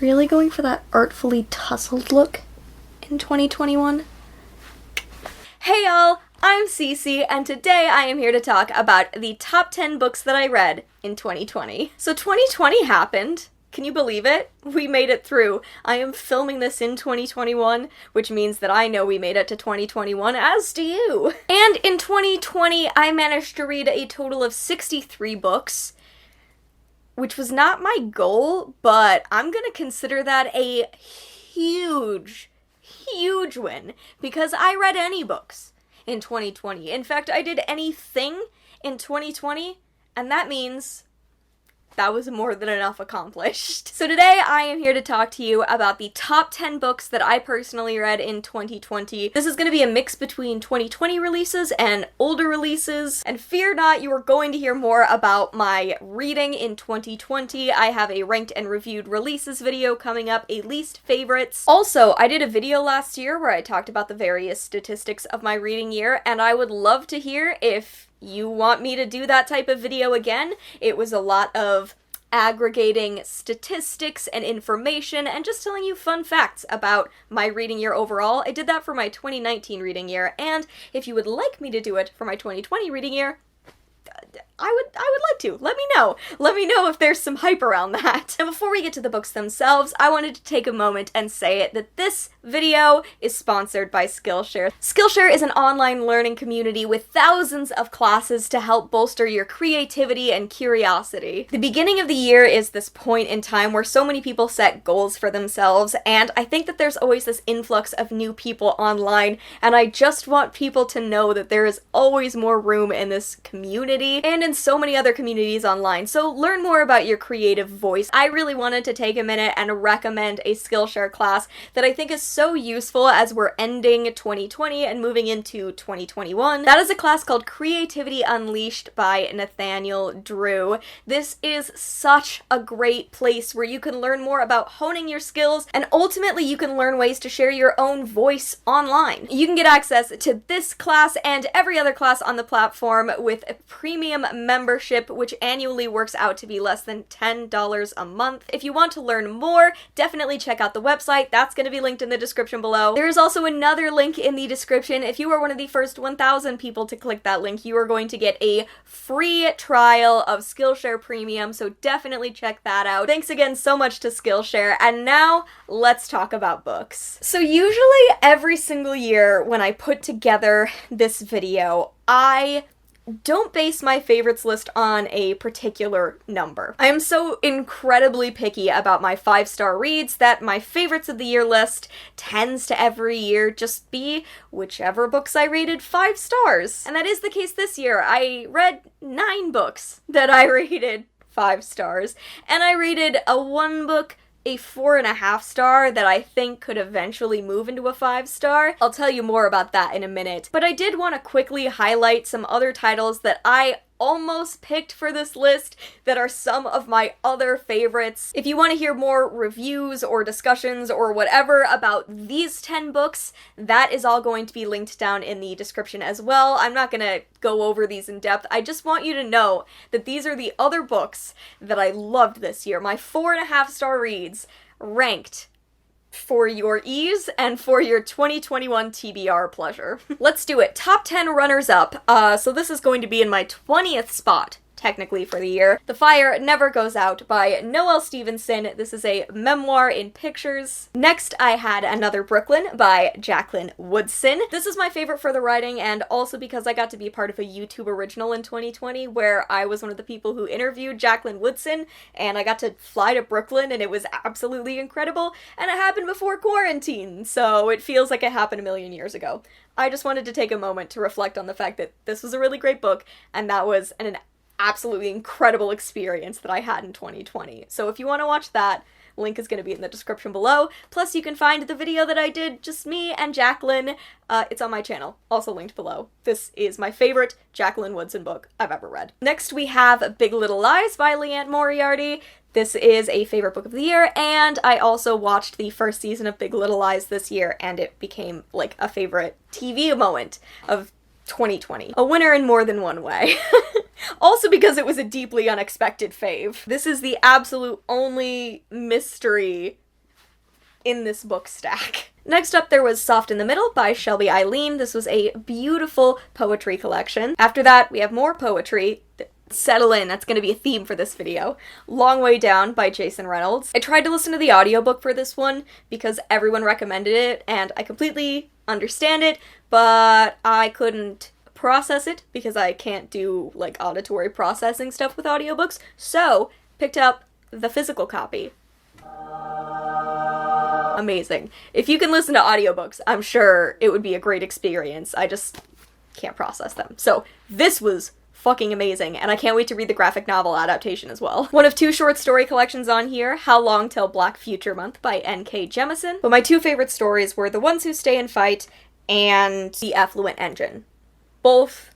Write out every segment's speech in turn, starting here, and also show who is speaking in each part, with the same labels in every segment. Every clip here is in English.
Speaker 1: Really going for that artfully tussled look in 2021? Hey y'all, I'm Cece, and today I am here to talk about the top 10 books that I read in 2020. So 2020 happened. Can you believe it? We made it through. I am filming this in 2021, which means that I know we made it to 2021, as do you. And in 2020, I managed to read a total of 63 books, which was not my goal, but I'm gonna consider that a huge win, because I read any books in 2020. In fact, I did anything in 2020, and that means that was more than enough accomplished. So today I am here to talk to you about the top 10 books that I personally read in 2020. This is going to be a mix between 2020 releases and older releases, and fear not, you are going to hear more about my reading in 2020. I have a ranked and reviewed releases video coming up, a least favorites. Also, I did a video last year where I talked about the various statistics of my reading year, and I would love to hear if you want me to do that type of video again. It was a lot of aggregating statistics and information and just telling you fun facts about my reading year overall. I did that for my 2019 reading year, and if you would like me to do it for my 2020 reading year, I would like to. Let me know. Let me know if there's some hype around that. And before we get to the books themselves, I wanted to take a moment and say it that this video is sponsored by Skillshare. Skillshare is an online learning community with thousands of classes to help bolster your creativity and curiosity. The beginning of the year is this point in time where so many people set goals for themselves, and I think that there's always this influx of new people online, and I just want people to know that there is always more room in this community and in so many other communities online. So learn more about your creative voice. I really wanted to take a minute and recommend a Skillshare class that I think is so useful as we're ending 2020 and moving into 2021. That is a class called Creativity Unleashed by Nathaniel Drew. This is such a great place where you can learn more about honing your skills, and ultimately you can learn ways to share your own voice online. You can get access to this class and every other class on the platform with a premium membership, which annually works out to be less than $10 a month. If you want to learn more, definitely check out the website. That's going to be linked in the description below. There is also another link in the description. If you are one of the first 1,000 people to click that link, you are going to get a free trial of Skillshare Premium, so definitely check that out. Thanks again so much to Skillshare, and now let's talk about books. So usually every single year when I put together this video, I don't base my favorites list on a particular number. I am so incredibly picky about my 5-star reads that my favorites of the year list tends to every year just be whichever books I rated 5 stars. And that is the case this year. I read 9 books that I rated 5 stars, and I rated one book a 4.5 star that I think could eventually move into a 5 star. I'll tell you more about that in a minute. But I did want to quickly highlight some other titles that I almost picked for this list that are some of my other favorites. If you want to hear more reviews or discussions or whatever about these 10 books, that is all going to be linked down in the description as well. I'm not gonna go over these in depth. I just want you to know that these are the other books that I loved this year. My 4.5 star reads ranked for your ease and for your 2021 TBR pleasure. Let's do it. Top 10 runners up. So this is going to be in my 20th spot, technically, for the year. The Fire Never Goes Out by Noelle Stevenson. This is a memoir in pictures. Next, I had Another Brooklyn by Jacqueline Woodson. This is my favorite for the writing, and also because I got to be part of a YouTube original in 2020 where I was one of the people who interviewed Jacqueline Woodson, and I got to fly to Brooklyn, and it was absolutely incredible, and it happened before quarantine, so it feels like it happened a million years ago. I just wanted to take a moment to reflect on the fact that this was a really great book, and that was an absolutely incredible experience that I had in 2020. So if you want to watch that, link is going to be in the description below. Plus you can find the video that I did, just me and Jacqueline. It's on my channel, also linked below. This is my favorite Jacqueline Woodson book I've ever read. Next we have Big Little Lies by Liane Mariarty. This is a favorite book of the year, and I also watched the first season of Big Little Lies this year, and it became like a favorite TV moment of 2020. A winner in more than one way. Also because it was a deeply unexpected fave. This is the absolute only mystery in this book stack. Next up, there was Soft in the Middle by Shelby Eileen. This was a beautiful poetry collection. After that, we have more poetry. Settle in, that's going to be a theme for this video. Long Way Down by Reynolds. I tried to listen to the audiobook for this one because everyone recommended it, and I completely understand it, but I couldn't process it because I can't do, like, auditory processing stuff with audiobooks, so picked up the physical copy. Amazing. If you can listen to audiobooks, I'm sure it would be a great experience. I just can't process them. So this was fucking amazing, and I can't wait to read the graphic novel adaptation as well. One of 2 short story collections on here, How Long Till Black Future Month by N.K. Jemisin. But my 2 favorite stories were The Ones Who Stay and Fight and The Effluent Engine. Both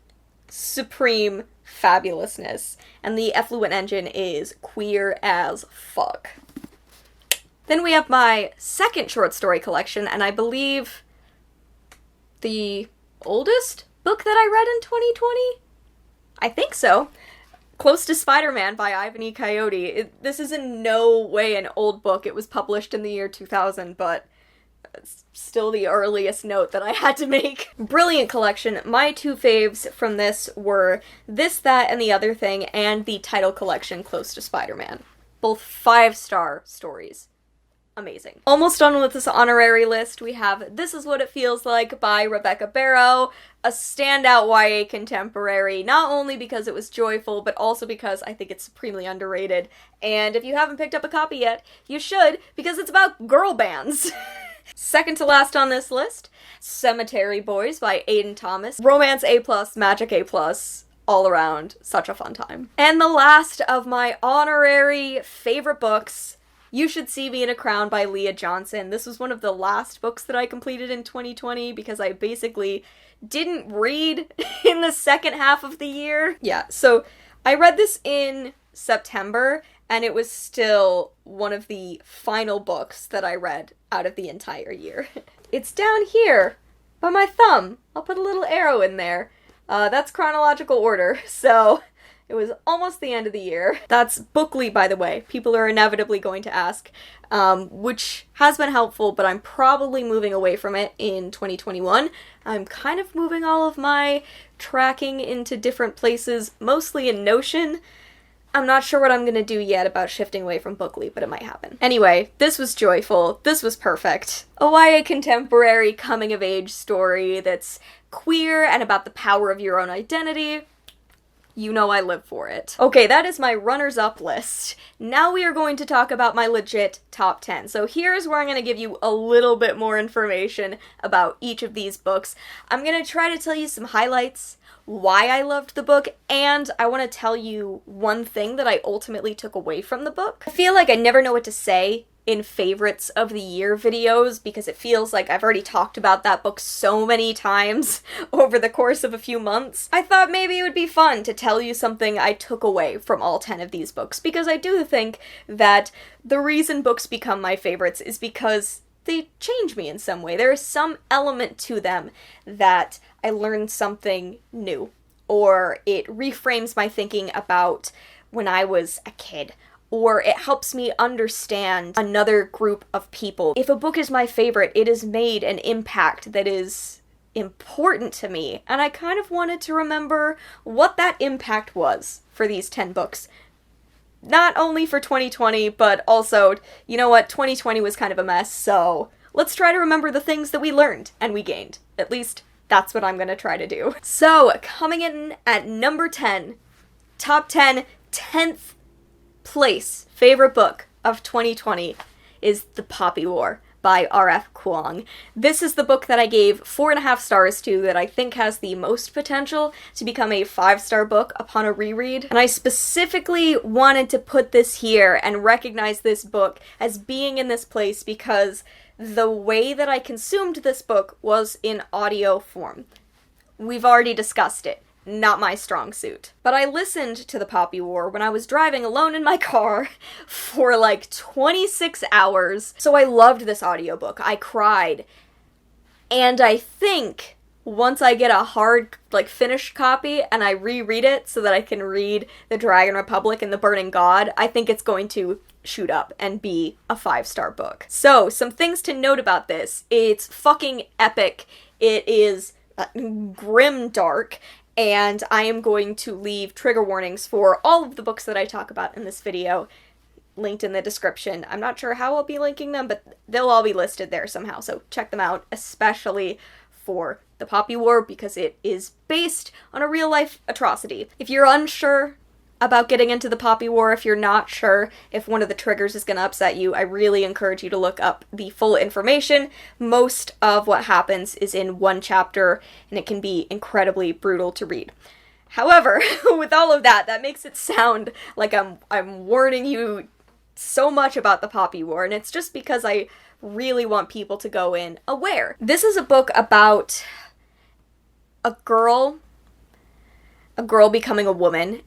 Speaker 1: supreme fabulousness, and The Effluent Engine is queer as fuck. Then we have my second short story collection, and I believe the oldest book that I read in 2020? I think so. Close to Spider-Man by Ivan E. Coyote. This is in no way an old book. It was published in the year 2000, but it's still the earliest note that I had to make. Brilliant collection. My 2 faves from this were This, That, and the Other Thing, and the title collection, Close to Spider-Man. Both 5-star stories. Amazing. Almost done with this honorary list. We have This Is What It Feels Like by Rebecca Barrow, a standout YA contemporary, not only because it was joyful, but also because I think it's supremely underrated. And if you haven't picked up a copy yet, you should, because it's about girl bands. Second to last on this list, Cemetery Boys by Aiden Thomas. Romance A+, magic A+, all around, such a fun time. And the last of my honorary favorite books, You Should See Me in a Crown by Leah Johnson. This was one of the last books that I completed in 2020 because I basically didn't read in the second half of the year. Yeah, so I read this in September, and it was still one of the final books that I read out of the entire year. It's down here by my thumb. I'll put a little arrow in there. That's chronological order, so it was almost the end of the year. That's Bookly, by the way. People are inevitably going to ask, which has been helpful, but I'm probably moving away from it in 2021. I'm kind of moving all of my tracking into different places, mostly in Notion. I'm not sure what I'm gonna do yet about shifting away from Bookly, but it might happen. Anyway, this was joyful. This was perfect. A YA contemporary coming-of-age story that's queer and about the power of your own identity. You know I live for it. Okay, that is my runners-up list. Now we are going to talk about my legit top 10. So here's where I'm going to give you a little bit more information about each of these books. I'm going to try to tell you some highlights, why I loved the book, and I want to tell you one thing that I ultimately took away from the book. I feel like I never know what to say in favorites of the year videos because it feels like I've already talked about that book so many times over the course of a few months. I thought maybe it would be fun to tell you something I took away from all 10 of these books, because I do think that the reason books become my favorites is because they change me in some way. There is some element to them that I learned something new, or it reframes my thinking about when I was a kid, or it helps me understand another group of people. If a book is my favorite, it has made an impact that is important to me, and I kind of wanted to remember what that impact was for these 10 books. Not only for 2020, but also, you know what, 2020 was kind of a mess, so let's try to remember the things that we learned and we gained. At least, that's what I'm gonna try to do. So, coming in at number 10, top 10, 10th place favorite book of 2020 is The Poppy War by R.F. Kuang. This is the book that I gave 4.5 stars to, that I think has the most potential to become a 5-star book upon a reread. And I specifically wanted to put this here and recognize this book as being in this place because the way that I consumed this book was in audio form. We've already discussed it. Not my strong suit. But I listened to The Poppy War when I was driving alone in my car for like 26 hours. So I loved this audiobook. I cried. And I think once I get a hard, finished copy and I reread it so that I can read The Dragon Republic and The Burning God, I think it's going to shoot up and be a 5-star book. So, some things to note about this. It's fucking epic. It is grim dark, and I am going to leave trigger warnings for all of the books that I talk about in this video linked in the description. I'm not sure how I'll be linking them, but they'll all be listed there somehow, so check them out, especially for the Poppy War, because it is based on a real-life atrocity. If you're unsure about getting into the Poppy War, if you're not sure if one of the triggers is going to upset you, I really encourage you to look up the full information. Most of what happens is in one chapter, and it can be incredibly brutal to read. However, with all of that, that makes it sound like I'm warning you so much about the Poppy War, and it's just because I really want people to go in aware. This is a book about a girl becoming a woman,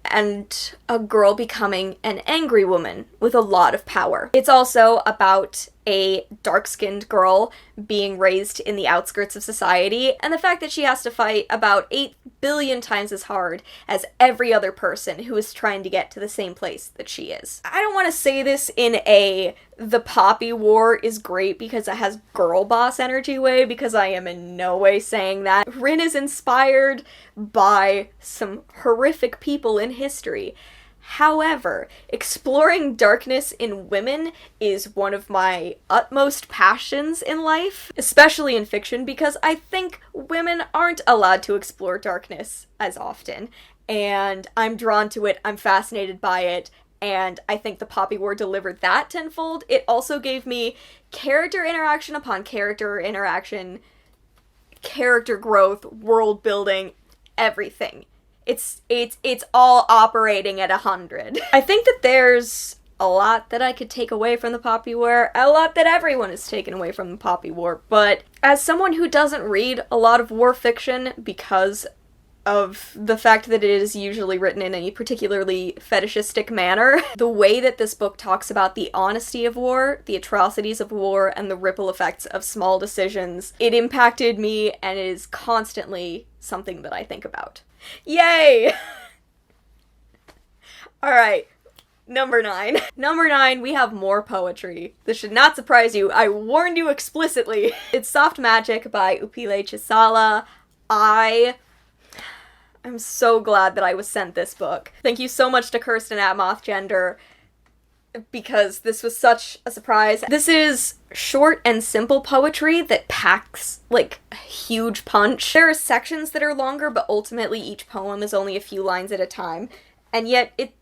Speaker 1: and a girl becoming an angry woman with a lot of power. It's also about a dark-skinned girl being raised in the outskirts of society, and the fact that she has to fight about 8 billion times as hard as every other person who is trying to get to the same place that she is. I don't want to say this in the Poppy War is great because it has girl boss energy way, because I am in no way saying that. Rin is inspired by some horrific people in history. However, exploring darkness in women is one of my utmost passions in life, especially in fiction, because I think women aren't allowed to explore darkness as often, and I'm drawn to it, I'm fascinated by it, and I think the Poppy War delivered that tenfold. It also gave me character interaction upon character interaction, character growth, world building, everything. It's all operating at 100. I think that there's a lot that I could take away from the Poppy War, a lot that everyone has taken away from the Poppy War, but as someone who doesn't read a lot of war fiction because of the fact that it is usually written in a particularly fetishistic manner, the way that this book talks about the honesty of war, the atrocities of war, and the ripple effects of small decisions, it impacted me and is constantly something that I think about. Yay! Alright, number 9. Number 9, we have more poetry. This should not surprise you, I warned you explicitly. It's Soft Magic by Upile Chisala. I'm so glad that I was sent this book. Thank you so much to Kirsten at Mothgender, because this was such a surprise. This is short and simple poetry that packs, like, a huge punch. There are sections that are longer, but ultimately each poem is only a few lines at a time, and yet it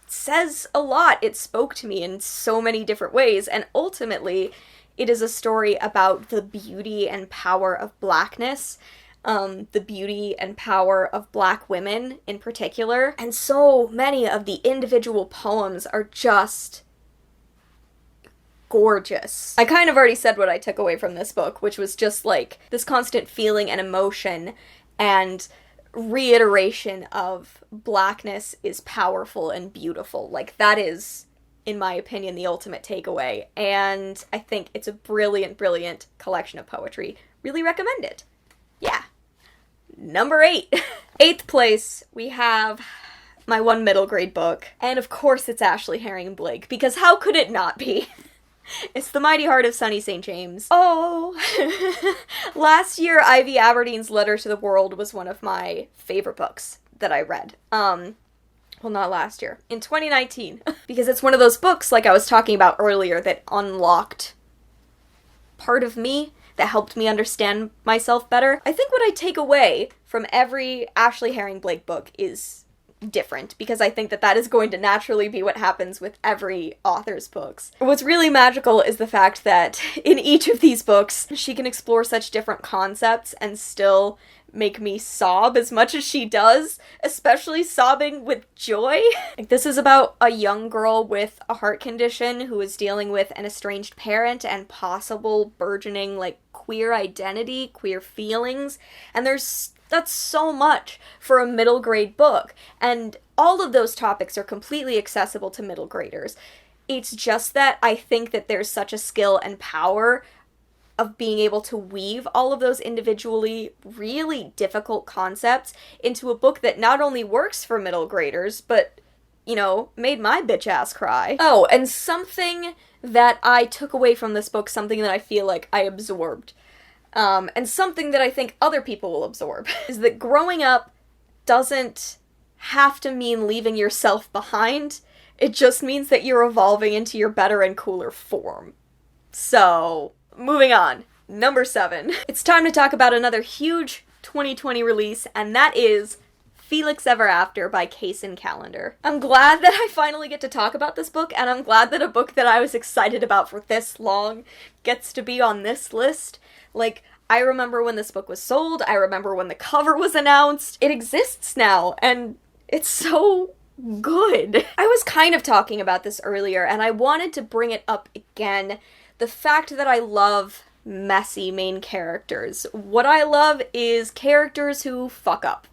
Speaker 1: says a lot. It spoke to me in so many different ways, and ultimately it is a story about the beauty and power of blackness, the beauty and power of Black women in particular, and so many of the individual poems are just gorgeous. I kind of already said what I took away from this book, which was just like this constant feeling and emotion and reiteration of blackness is powerful and beautiful. Like, that is, in my opinion, the ultimate takeaway, and I think it's a brilliant, brilliant collection of poetry. Really recommend it. Yeah. Number 8. 8th place, we have my one middle grade book, and of course it's Ashley Herring Blake, because how could it not be? It's The Mighty Heart of Sunny St. James. Oh! Last year, Ivy Aberdeen's Letter to the World was one of my favorite books that I read. Well, not last year. In 2019. Because it's one of those books, like I was talking about earlier, that unlocked part of me, that helped me understand myself better. I think what I take away from every Ashley Herring Blake book is different, because I think that that is going to naturally be what happens with every author's books. What's really magical is the fact that in each of these books, she can explore such different concepts and still make me sob as much as she does, especially sobbing with joy. Like, this is about a young girl with a heart condition who is dealing with an estranged parent and possible burgeoning, like, queer identity, queer feelings, and that's so much for a middle grade book, and all of those topics are completely accessible to middle graders. It's just that I think that there's such a skill and power of being able to weave all of those individually really difficult concepts into a book that not only works for middle graders, but made my bitch ass cry. Oh, and something that I took away from this book, something that I feel like I absorbed, and something that I think other people will absorb, is that growing up doesn't have to mean leaving yourself behind. It just means that you're evolving into your better and cooler form. So, moving on. Number 7. It's time to talk about another huge 2020 release, and that is Felix Ever After by Kaysen Callender. I'm glad that I finally get to talk about this book, and I'm glad that a book that I was excited about for this long gets to be on this list. Like, I remember when this book was sold, I remember when the cover was announced. It exists now, and it's so good. I was kind of talking about this earlier, and I wanted to bring it up again. The fact that I love messy main characters. What I love is characters who fuck up.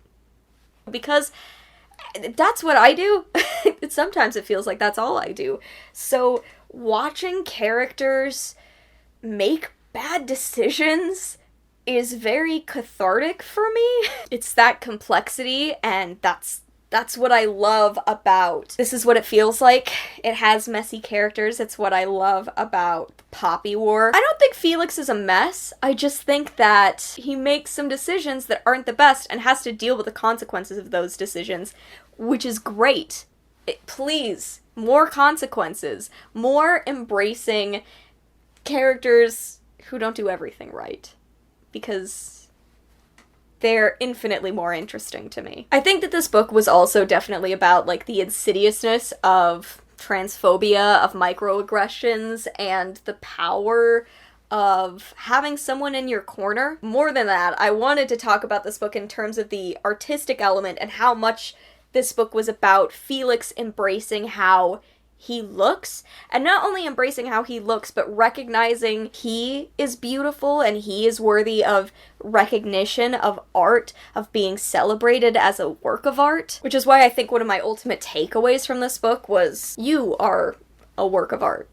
Speaker 1: Because that's what I do. Sometimes it feels like that's all I do. So watching characters make bad decisions is very cathartic for me. It's that complexity, and that's what I love about This Is What It Feels Like. It has messy characters. It's what I love about Poppy War. I don't think Felix is a mess. I just think that he makes some decisions that aren't the best and has to deal with the consequences of those decisions, which is great. Please, more consequences. More embracing characters who don't do everything right. Because they're infinitely more interesting to me. I think that this book was also definitely about, like, the insidiousness of transphobia, of microaggressions, and the power of having someone in your corner. More than that, I wanted to talk about this book in terms of the artistic element and how much this book was about Felix embracing how he looks, and not only embracing how he looks, but recognizing he is beautiful and he is worthy of recognition, of art, of being celebrated as a work of art. Which is why I think one of my ultimate takeaways from this book was, you are a work of art.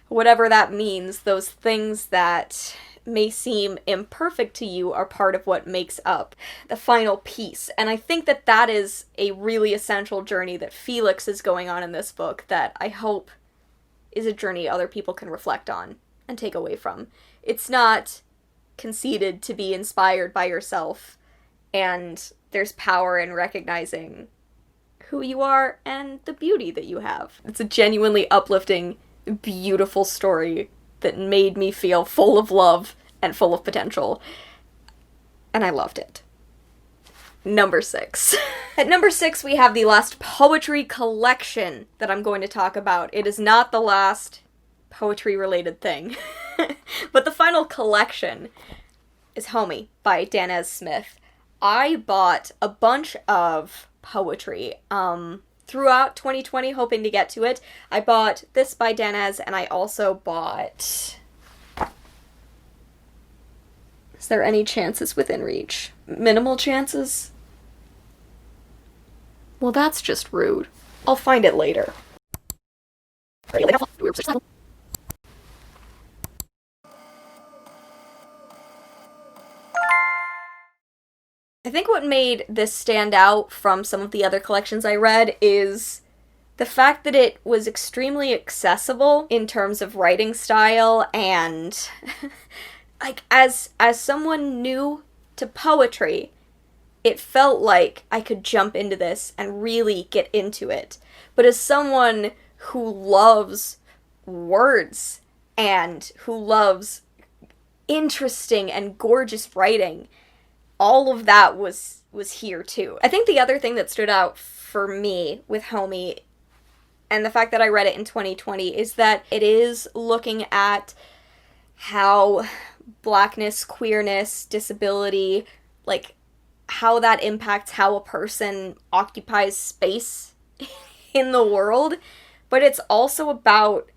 Speaker 1: Whatever that means, those things that may seem imperfect to you are part of what makes up the final piece. And I think that that is a really essential journey that Felix is going on in this book that I hope is a journey other people can reflect on and take away from. It's not conceited to be inspired by yourself, and there's power in recognizing who you are and the beauty that you have. It's a genuinely uplifting, beautiful story that made me feel full of love and full of potential. And I loved it. Number 6. At number 6, we have the last poetry collection that I'm going to talk about. It is not the last poetry-related thing. But the final collection is Homie by Danez Smith. I bought a bunch of poetry throughout 2020, hoping to get to it. I bought this by Danez, and I also bought... Is there any chances within reach? Minimal chances? Well, that's just rude. I'll find it later. I think what made this stand out from some of the other collections I read is the fact that it was extremely accessible in terms of writing style, and like as someone new to poetry, it felt like I could jump into this and really get into it. But as someone who loves words and who loves interesting and gorgeous writing, all of that was here too. I think the other thing that stood out for me with Homie, and the fact that I read it in 2020, is that it is looking at how blackness, queerness, disability, like how that impacts how a person occupies space in the world, but it's also about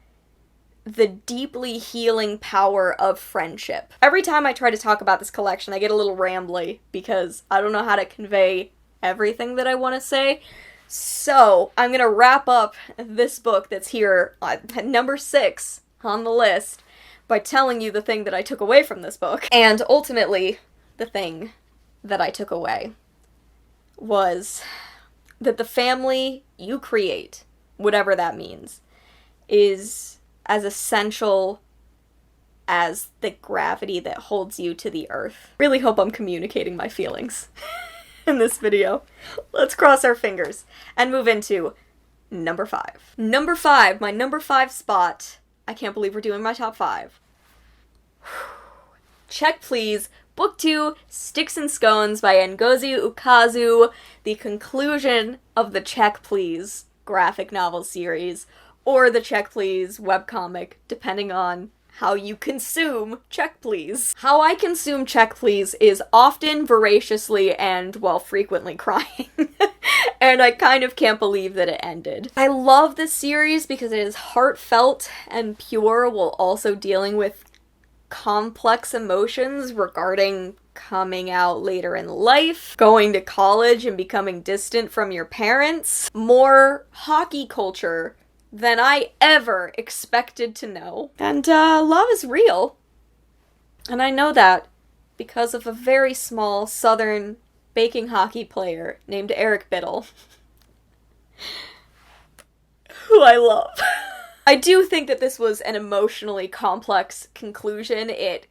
Speaker 1: the deeply healing power of friendship. Every time I try to talk about this collection, I get a little rambly because I don't know how to convey everything that I want to say. So I'm gonna wrap up this book that's here at number 6 on the list by telling you the thing that I took away from this book. And ultimately, the thing that I took away was that the family you create whatever that means, is as essential as the gravity that holds you to the earth. Really hope I'm communicating my feelings in this video. Let's cross our fingers and move into number 5. Number 5, my number 5 spot. I can't believe we're doing my top 5. Check Please, Book 2, Sticks and Scones by Ngozi Ukazu, the conclusion of the Check Please graphic novel series, or the Check Please webcomic, depending on how you consume Check Please. How I consume Check Please is often voraciously and, well, frequently crying. And I kind of can't believe that it ended. I love this series because it is heartfelt and pure while also dealing with complex emotions regarding coming out later in life, going to college and becoming distant from your parents, more hockey culture than I ever expected to know. And love is real. And I know that because of a very small southern baking hockey player named Eric Biddle, who I love. I do think that this was an emotionally complex conclusion. It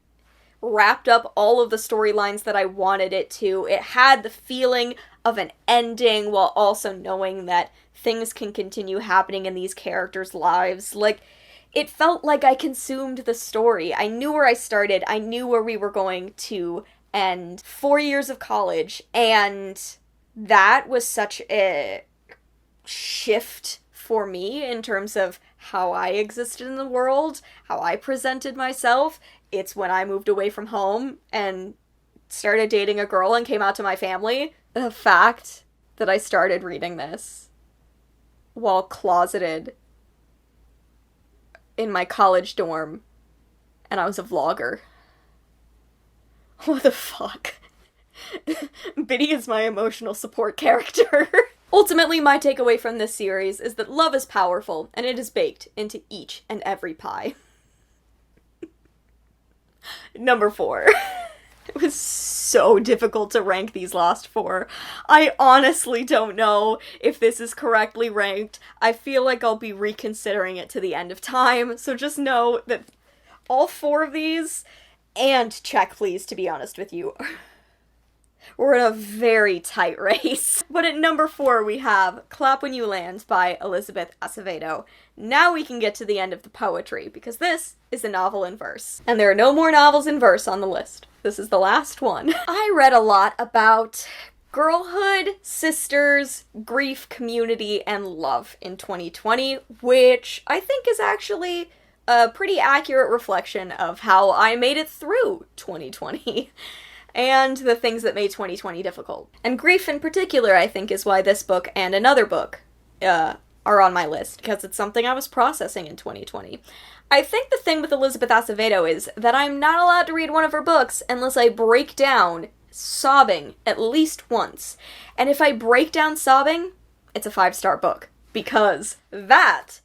Speaker 1: wrapped up all of the storylines that I wanted it to. It had the feeling of an ending while also knowing that things can continue happening in these characters' lives. Like, it felt like I consumed the story. I knew where I started. I knew where we were going to end. 4 years of college, and that was such a shift for me in terms of how I existed in the world, how I presented myself. It's when I moved away from home and started dating a girl and came out to my family. The fact that I started reading this while closeted in my college dorm and I was a vlogger. What the fuck? Biddy is my emotional support character. Ultimately, my takeaway from this series is that love is powerful, and it is baked into each and every pie. Number 4. It was so difficult to rank these last 4. I honestly don't know if this is correctly ranked. I feel like I'll be reconsidering it to the end of time, so just know that all 4 of these, and Check Please, to be honest with you, we're in a very tight race. But at number 4, we have Clap When You Land by Elizabeth Acevedo. Now we can get to the end of the poetry, because this is a novel in verse. And there are no more novels in verse on the list. This is the last one. I read a lot about girlhood, sisters, grief, community, and love in 2020, which I think is actually a pretty accurate reflection of how I made it through 2020. And the things that made 2020 difficult. And grief in particular, I think, is why this book and another book are on my list, because it's something I was processing in 2020. I think the thing with Elizabeth Acevedo is that I'm not allowed to read one of her books unless I break down sobbing at least once. And if I break down sobbing, it's a 5-star book, because that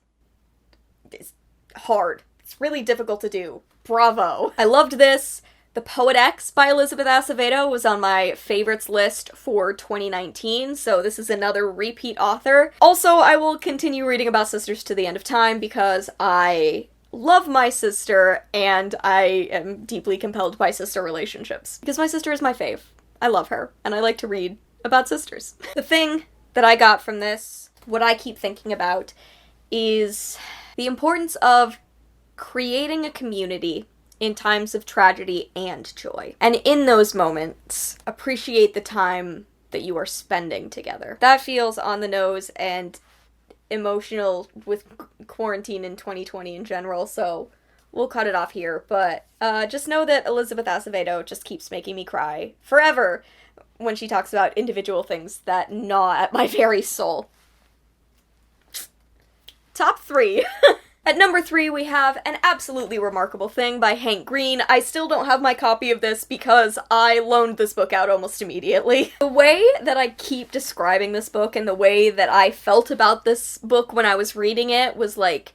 Speaker 1: is hard. It's really difficult to do. Bravo. I loved this. The Poet X by Elizabeth Acevedo was on my favorites list for 2019, so this is another repeat author. Also, I will continue reading about sisters to the end of time because I love my sister and I am deeply compelled by sister relationships. Because my sister is my fave. I love her, and I like to read about sisters. The thing that I got from this, what I keep thinking about, is the importance of creating a community in times of tragedy and joy. And in those moments, appreciate the time that you are spending together. That feels on the nose and emotional with quarantine in 2020 in general, so we'll cut it off here. But just know that Elizabeth Acevedo just keeps making me cry forever when she talks about individual things that gnaw at my very soul. Top 3. At number 3, we have An Absolutely Remarkable Thing by Hank Green. I still don't have my copy of this because I loaned this book out almost immediately. The way that I keep describing this book and the way that I felt about this book when I was reading it was like,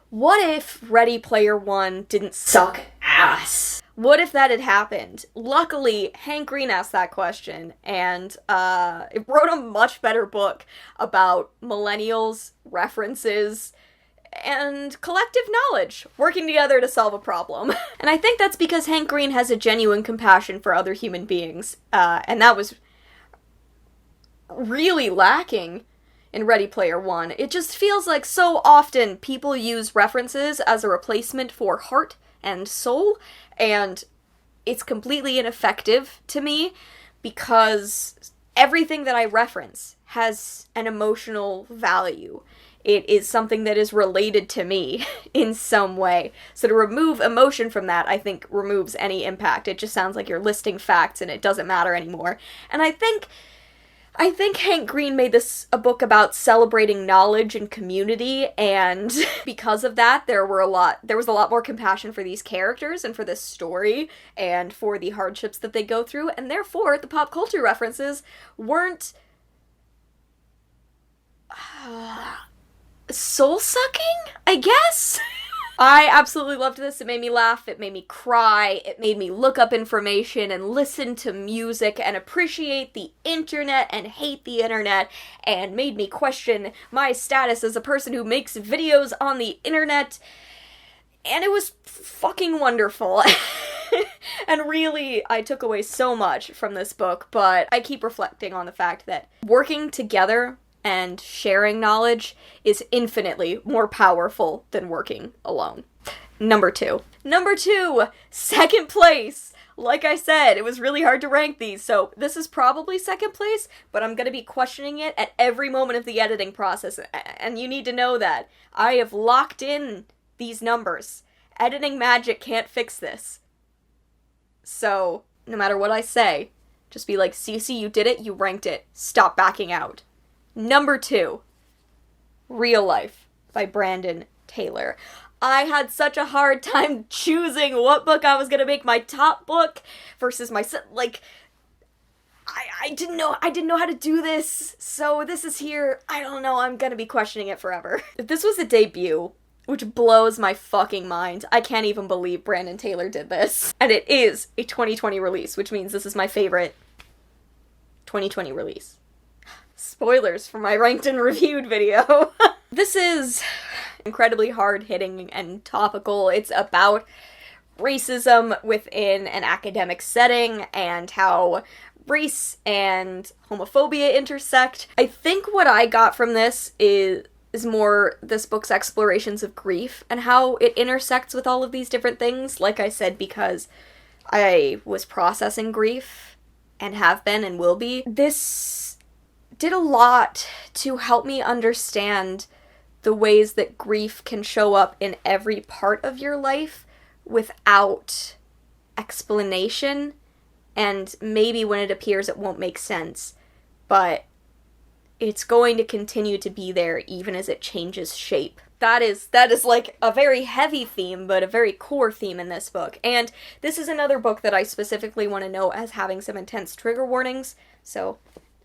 Speaker 1: what if Ready Player One didn't suck ass? Yes! What if that had happened? Luckily, Hank Green asked that question, and it wrote a much better book about millennials, references, and collective knowledge working together to solve a problem. And I think that's because Hank Green has a genuine compassion for other human beings, and that was really lacking in Ready Player One. It just feels like so often people use references as a replacement for heart and soul, and it's completely ineffective to me because everything that I reference has an emotional value. It is something that is related to me in some way. So to remove emotion from that, I think, removes any impact. It just sounds like you're listing facts and it doesn't matter anymore. And I think Hank Green made this a book about celebrating knowledge and community, and because of that, there was a lot more compassion for these characters and for this story and for the hardships that they go through, and therefore the pop culture references weren't soul-sucking, I guess? I absolutely loved this. It made me laugh, it made me cry, it made me look up information and listen to music and appreciate the internet and hate the internet, and made me question my status as a person who makes videos on the internet, and it was fucking wonderful. And really, I took away so much from this book, but I keep reflecting on the fact that working together and sharing knowledge is infinitely more powerful than working alone. Number two, second place. Like I said, it was really hard to rank these, so this is probably second place, but I'm gonna be questioning it at every moment of the editing process, and you need to know that. I have locked in these numbers. Editing magic can't fix this. So, no matter what I say, just be like, Cece, you did it, you ranked it, stop backing out. Number 2, Real Life by Brandon Taylor. I had such a hard time choosing what book I was gonna make my top book versus my, I didn't know how to do this, so this is here. I don't know, I'm gonna be questioning it forever. If this was a debut, which blows my fucking mind, I can't even believe Brandon Taylor did this. And it is a 2020 release, which means this is my favorite 2020 release. Spoilers for my ranked and reviewed video. This is incredibly hard-hitting and topical. It's about racism within an academic setting and how race and homophobia intersect. I think what I got from this is more this book's explorations of grief and how it intersects with all of these different things. Like I said, because I was processing grief and have been and will be. This did a lot to help me understand the ways that grief can show up in every part of your life without explanation, and maybe when it appears it won't make sense, but it's going to continue to be there even as it changes shape. That is like a very heavy theme, but a very core theme in this book. And this is another book that I specifically want to note as having some intense trigger warnings, so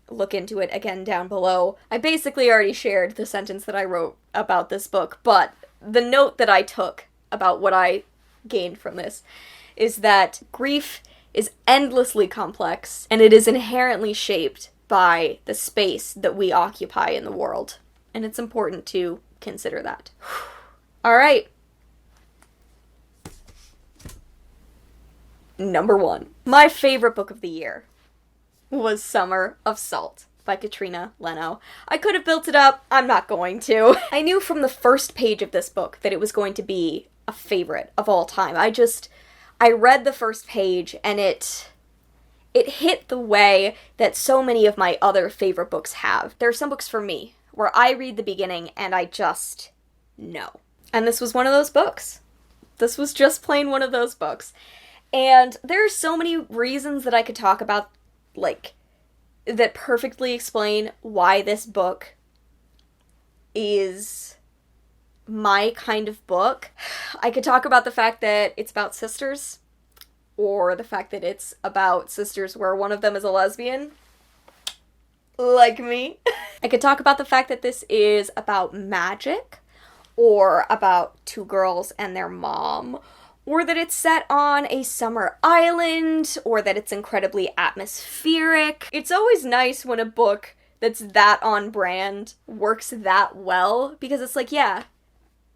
Speaker 1: look into it again down below. I basically already shared the sentence that I wrote about this book, but the note that I took about what I gained from this is that grief is endlessly complex, and it is inherently shaped by the space that we occupy in the world. And it's important to consider that. Alright. Number 1. My favorite book of the year was Summer of Salt by Katrina Leno. I could have built it up, I'm not going to. I knew from the first page of this book that it was going to be a favorite of all time. I read the first page and it hit the way that so many of my other favorite books have. There are some books for me where I read the beginning and I just know. And this was one of those books. This was just plain one of those books. And there are so many reasons that I could talk about, like, that perfectly explain why this book is my kind of book. I could talk about the fact that it's about sisters, or the fact that it's about sisters where one of them is a lesbian, like me. I could talk about the fact that this is about magic, or about two girls and their mom, or that it's set on a summer island, or that it's incredibly atmospheric. It's always nice when a book that's that on brand works that well, because it's like, yeah,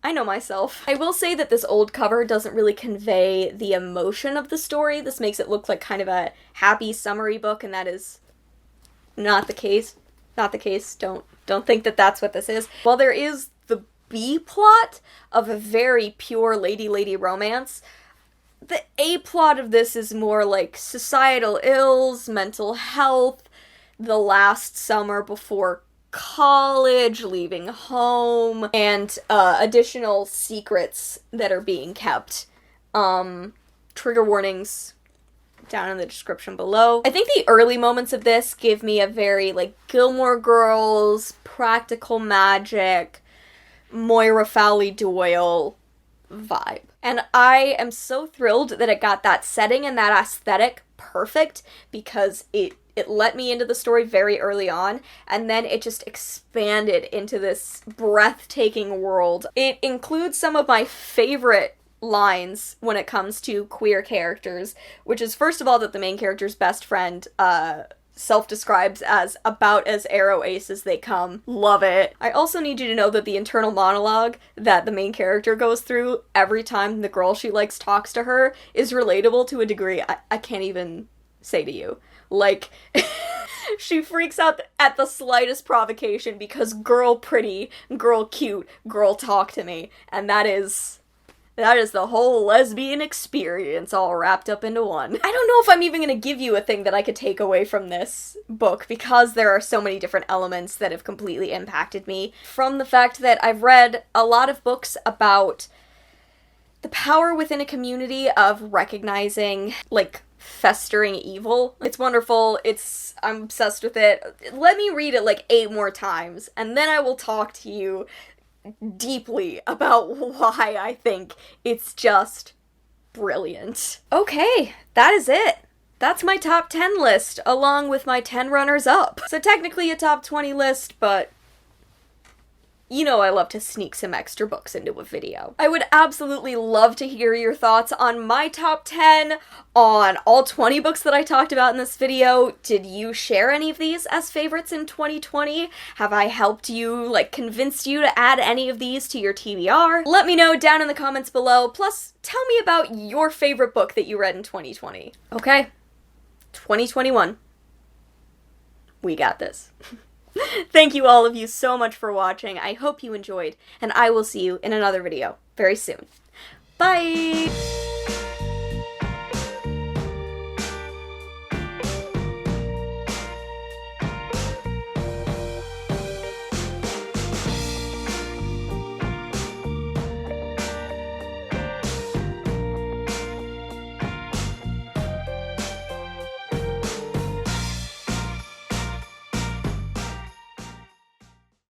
Speaker 1: I know myself. I will say that this old cover doesn't really convey the emotion of the story. This makes it look like kind of a happy, summery book, and that is not the case. Not the case. Don't think that that's what this is. While there is the B plot of a very pure lady romance, the A plot of this is more like societal ills, mental health, the last summer before college, leaving home, and additional secrets that are being kept. Trigger warnings down in the description below. I think the early moments of this give me a very, like, Gilmore Girls, Practical Magic, Moira Fowley Doyle vibe. And I am so thrilled that it got that setting and that aesthetic perfect, because it let me into the story very early on, and then it just expanded into this breathtaking world. It includes some of my favorite lines when it comes to queer characters, which is, first of all, that the main character's best friend self-describes as about as aro ace as they come. Love it. I also need you to know that the internal monologue that the main character goes through every time the girl she likes talks to her is relatable to a degree I can't even say to you. Like, she freaks out at the slightest provocation because girl pretty, girl cute, girl talk to me, and that is the whole lesbian experience all wrapped up into one. I don't know if I'm even going to give you a thing that I could take away from this book, because there are so many different elements that have completely impacted me. From the fact that I've read a lot of books about the power within a community of recognizing, like, festering evil. It's wonderful. I'm obsessed with it. Let me read it like 8 more times, and then I will talk to you deeply about why I think it's just brilliant. Okay, that is it. That's my top 10 list, along with my 10 runners-up. So technically a top 20 list, but you know I love to sneak some extra books into a video. I would absolutely love to hear your thoughts on my top 10, on all 20 books that I talked about in this video. Did you share any of these as favorites in 2020? Have I helped you, like, convinced you to add any of these to your TBR? Let me know down in the comments below, plus tell me about your favorite book that you read in 2020. Okay, 2021. We got this. Thank you all of you so much for watching. I hope you enjoyed, and I will see you in another video very soon. Bye!